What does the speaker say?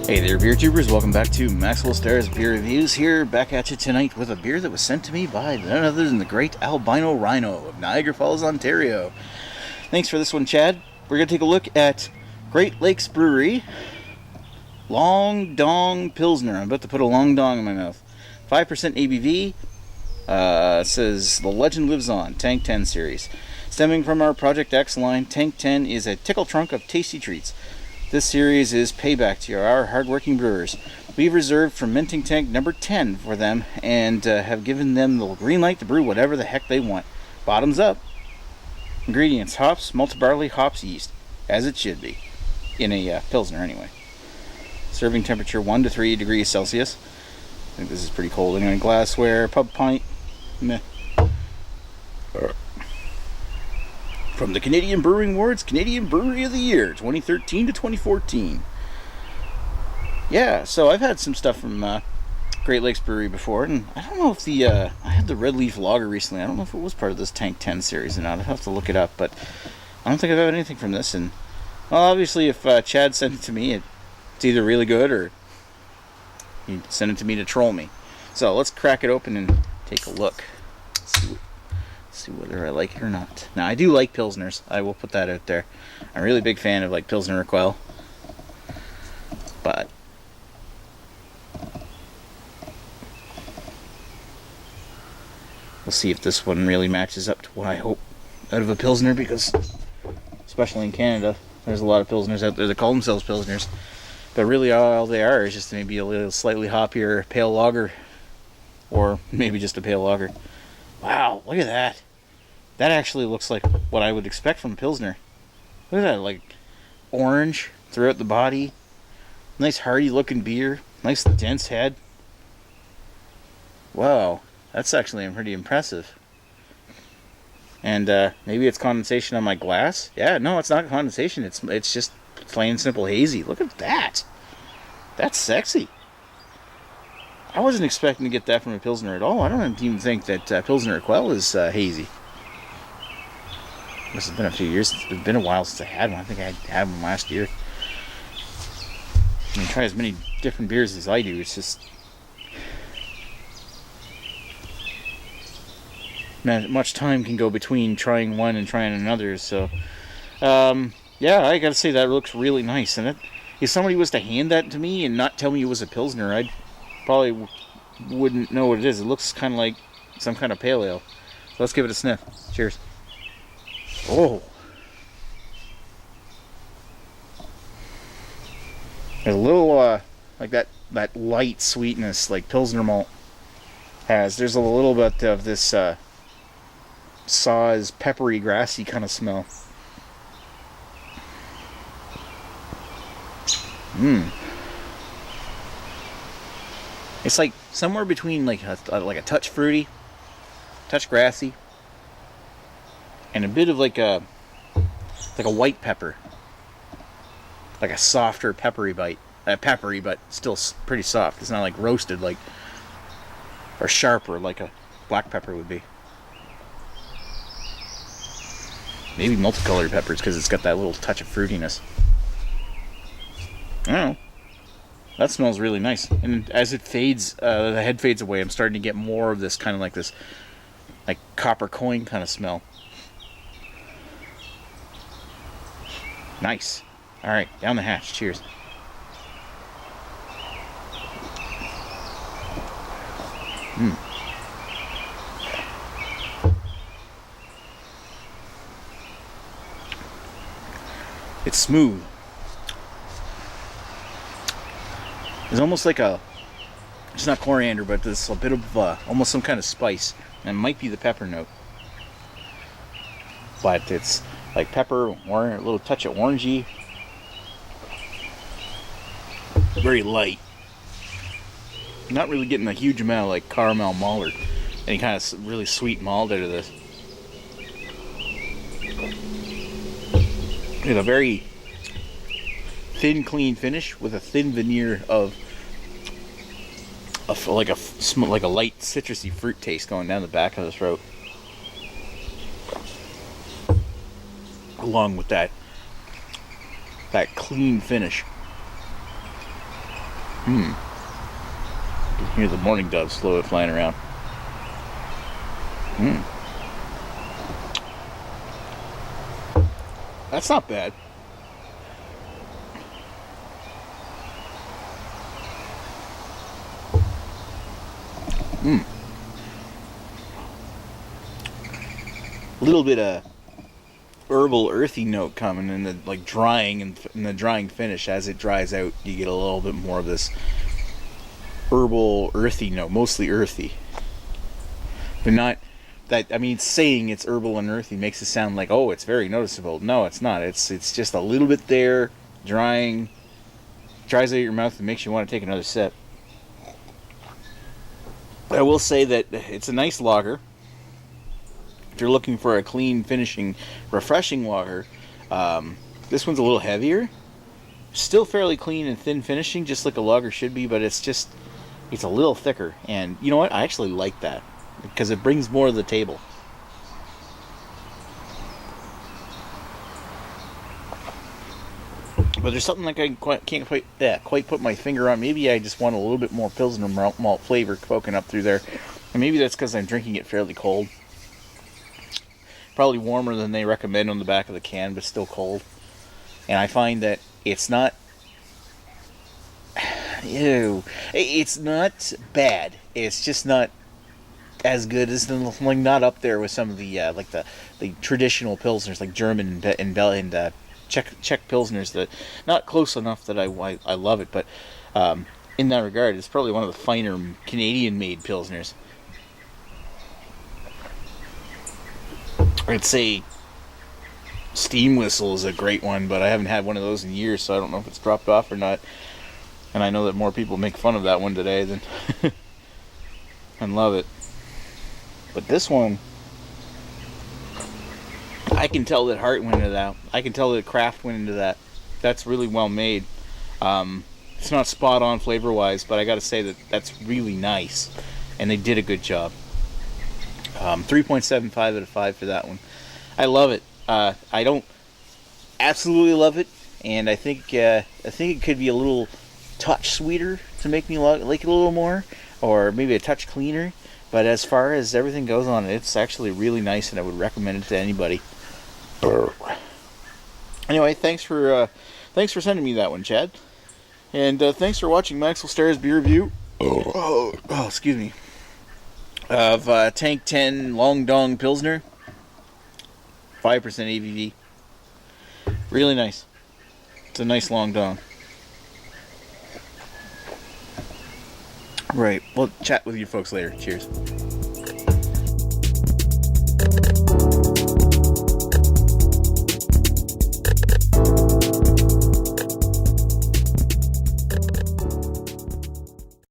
Hey there, beer tubers. Welcome back to Maxwell Starr's Beer Reviews. Here, back at you tonight with a beer that was sent to me by none other than the great Albino Rhino of Niagara Falls, Ontario. Thanks for this one, Chad. We're going to take a look at Great Lakes Brewery Long Dong Pilsner. I'm about to put a long dong in my mouth. 5% ABV. It says, The Legend Lives On, Tank 10 series. Stemming from our Project X line, Tank 10 is a tickle trunk of tasty treats. This series is payback to our hardworking brewers. We've reserved fermenting tank number 10 for them and have given them the green light to brew whatever the heck they want. Bottoms up. Ingredients: hops, malted barley, hops, yeast, as it should be. In a Pilsner anyway. Serving temperature 1 to 3 degrees Celsius. I think this is pretty cold anyway. Glassware, pub pint. Meh. From the Canadian Brewing Awards, Canadian Brewery of the Year, 2013 to 2014. Yeah, so I've had some stuff from Great Lakes Brewery before, and I don't know if I had the Red Leaf Lager recently. I don't know if it was part of this Tank 10 series or not. I'll have to look it up, but I don't think I've had anything from this. And well, obviously, if Chad sent it to me, it's either really good or he sent it to me to troll me. So let's crack it open and take a look. See whether I like it or not. Now, I do like Pilsners. I will put that out there. I'm a really big fan of like Pilsner Urquell. But we'll see if this one really matches up to what I hope out of a Pilsner, because especially in Canada, there's a lot of Pilsners out there that call themselves Pilsners. But really all they are is just maybe a little slightly hoppier pale lager. Or maybe just a pale lager. Wow, look at that. That actually looks like what I would expect from Pilsner. Look at that, like orange throughout the body. Nice hearty looking beer. Nice dense head. Wow, that's actually pretty impressive. And maybe it's condensation on my glass. Yeah, no, it's not condensation. It's just plain and simple hazy. Look at that. That's sexy. I wasn't expecting to get that from a Pilsner at all. I don't even think that Pilsner Urquell is hazy. This has been a few years. It's been a while since I had one. I think I had one last year. I mean, try as many different beers as I do. It's just not much time can go between trying one and trying another. So, yeah, I gotta say that looks really nice. And if somebody was to hand that to me and not tell me it was a Pilsner, I'd probably wouldn't know what it is. It looks kind of like some kind of pale ale. So let's give it a sniff. Cheers. Oh. There's a little, like that light sweetness like Pilsner malt has. There's a little bit of this Saw's peppery, grassy kind of smell. It's like somewhere between like a touch fruity, touch grassy, and a bit of like a white pepper, like a softer peppery bite. Peppery, but still pretty soft. It's not like roasted like or sharper like a black pepper would be. Maybe multicolored peppers because it's got that little touch of fruitiness. I don't know. That smells really nice. And as it fades, the head fades away, I'm starting to get more of this kind of like this, like copper coin kind of smell. Nice. All right, down the hatch. Cheers. It's smooth. It's almost like it's not coriander, but there's a bit of almost some kind of spice. And it might be the pepper note. But it's like pepper, or a little touch of orangey. Very light. Not really getting a huge amount of like caramel malt or any kind of really sweet malt out of this. It's a very thin, clean finish with a thin veneer of like a light citrusy fruit taste going down the back of the throat, along with that clean finish. You can hear the mourning doves slowly flying around. That's not bad. A little bit of herbal, earthy note coming in the like drying and in the drying finish. As it dries out, you get a little bit more of this herbal, earthy note, mostly earthy. But not that, I mean, saying it's herbal and earthy makes it sound like, oh, it's very noticeable. No, it's not. It's just a little bit there, drying, dries out your mouth and makes you want to take another sip. I will say that it's a nice lager. If you're looking for a clean finishing, refreshing lager, this one's a little heavier. Still fairly clean and thin finishing, just like a lager should be, but it's a little thicker. And you know what? I actually like that, because it brings more to the table. But there's something like I can't quite put my finger on. Maybe I just want a little bit more Pilsner malt flavor poking up through there. And maybe that's because I'm drinking it fairly cold. Probably warmer than they recommend on the back of the can, but still cold. And I find that it's not... It's not bad. It's just not as good as like not up there with some of the like the traditional Pilsners, like German and Czech Pilsners, that not close enough that I love it, but in that regard, it's probably one of the finer Canadian-made Pilsners. I'd say Steam Whistle is a great one, but I haven't had one of those in years, so I don't know if it's dropped off or not. And I know that more people make fun of that one today than and love it. But this one, I can tell that heart went into that. I can tell that craft went into that. That's really well made. It's not spot on flavor wise, but I got to say that that's really nice, and they did a good job. 3.75 out of 5 for that one. I love it. I don't absolutely love it, and I think it could be a little touch sweeter to make me like it a little more, or maybe a touch cleaner. But as far as everything goes on it, it's actually really nice, and I would recommend it to anybody. Anyway, thanks for sending me that one, Chad, and thanks for watching Maxwell Starr's beer review. Excuse me. Of Tank 10 Long Dong Pilsner, 5% ABV. Really nice. It's a nice long dong. Right. We'll chat with you folks later. Cheers.